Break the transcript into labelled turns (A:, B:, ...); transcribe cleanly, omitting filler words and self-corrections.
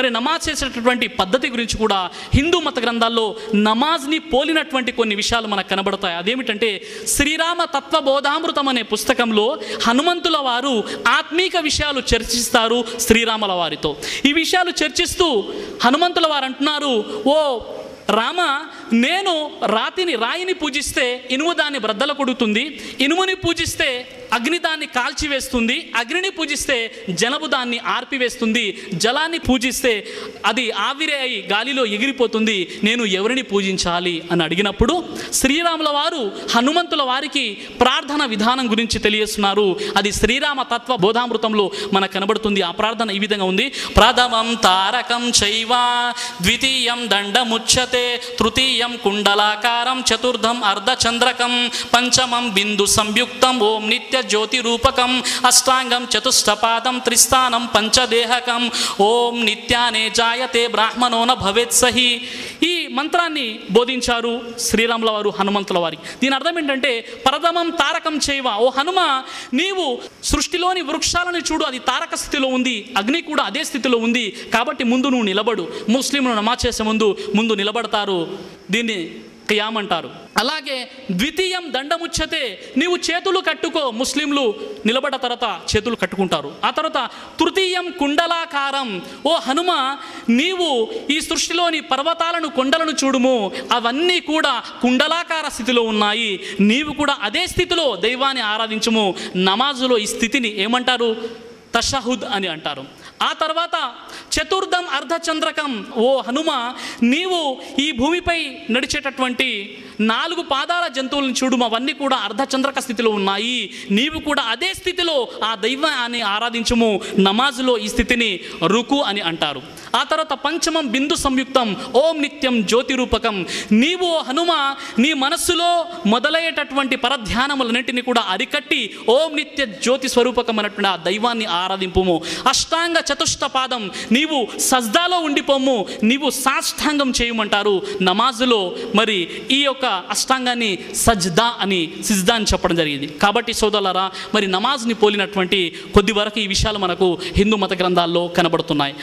A: మరి నమాజ్ చేసేటటువంటి పద్ధతి గురించి కూడా హిందూ మత గ్రంథాల్లో నమాజ్ని పోలినటువంటి కొన్ని విషయాలు మనకు కనబడతాయి. అదేమిటంటే శ్రీరామ తత్వబోధామృతం అనే పుస్తకంలో హనుమంతుల వారు ఆత్మీక విషయాలు చర్చిస్తారు శ్రీరాముల వారితో. ఈ విషయాలు చర్చిస్తూ హనుమంతుల వారు అంటున్నారు, ఓ రామ, నేను రాయిని పూజిస్తే ఇనుము దాన్ని బ్రద్దల కొడుతుంది, ఇనుముని పూజిస్తే అగ్ని దాన్ని కాల్చివేస్తుంది, అగ్నిని పూజిస్తే జలము దాన్ని ఆర్పివేస్తుంది, జలాన్ని పూజిస్తే అది ఆవిరి అయి గాలిలో ఎగిరిపోతుంది, నేను ఎవరిని పూజించాలి అని అడిగినప్పుడు శ్రీరాముల వారు హనుమంతుల వారికి ప్రార్థన విధానం గురించి తెలియజేస్తున్నారు. అది శ్రీరామ తత్వ బోధామృతంలో మనకు కనబడుతుంది. ఆ ప్రార్థన ఈ విధంగా ఉంది: ప్రథమం తారకం చైవ ద్వితీయం దండముచ్యతే తృతీయం కుండలాకారం చతుర్థం అర్ధచంద్రకం పంచమం బిందు సంయుక్తం ఓం నిత్య జ్యోతి రూపకం అష్టాంగం చతుష్టపాదం త్రిస్థానం పంచదేహకం ఓం నిత్యానే జాయతే బ్రాహ్మణోన భవేత్ సహి. ఈ మంత్రాన్ని బోధించారు శ్రీరాముల వారు హనుమంతుల వారికి. దీని అర్థం ఏంటంటే ప్రథమం తారకం చైవ, ఓ హనుమ, నీవు సృష్టిలోని వృక్షాలను చూడు, అది తారక స్థితిలో ఉంది, అగ్ని కూడా అదే స్థితిలో ఉంది, కాబట్టి ముందు నువ్వు నిలబడు. ముస్లింలు నమాజ్ చేసే ముందు నిలబడతారు, దీన్ని ఖియామ్ అంటారు. అలాగే ద్వితీయం దండముచ్యతే, నీవు చేతులు కట్టుకో, ముస్లింలు నిలబడ్డ తర్వాత చేతులు కట్టుకుంటారు. ఆ తర్వాత తృతీయం కుండలాకారం, ఓ హనుమ, నీవు ఈ సృష్టిలోని పర్వతాలను కొండలను చూడుము, అవన్నీ కూడా కుండలాకార స్థితిలో ఉన్నాయి, నీవు కూడా అదే స్థితిలో దైవాన్ని ఆరాధించుము. నమాజులో ఈ స్థితిని ఏమంటారు? తషహుద్ అని అంటారు. ఆ తర్వాత చతుర్థం అర్ధచంద్రకం, ఓ హనుమ, నీవు ఈ భూమిపై నడిచేటటువంటి 4 పాదాల జంతువులను చూడు, అవన్నీ కూడా అర్ధచంద్రక స్థితిలో ఉన్నాయి, నీవు కూడా అదే స్థితిలో ఆ దైవాన్ని ఆరాధించుము. నమాజులో ఈ స్థితిని రుకు అని అంటారు. ఆ తర్వాత పంచమం బిందు సంయుక్తం ఓం నిత్యం జ్యోతి రూపకం, నీవు ఓ హనుమ నీ మనస్సులో మొదలయ్యేటటువంటి పరధ్యానములన్నింటినీ కూడా అరికట్టి ఓం నిత్య జ్యోతి స్వరూపకం అన్నటువంటి ఆ దైవాన్ని ఆరాధింపుము. అష్టాంగ చతుష్ట పాదం, నీవు సజ్దాలో ఉండిపోము, నీవు సాష్టాంగం చేయమంటారు. నమాజులో మరి ఈ యొక్క అష్టాంగాన్ని సిజ్దా అని చెప్పడం జరిగింది. కాబట్టి సోదరులారా, మరి నమాజ్ని పోలినటువంటి కొద్ది వరకు ఈ విషయాలు మనకు హిందూ మత గ్రంథాల్లో కనబడుతున్నాయి.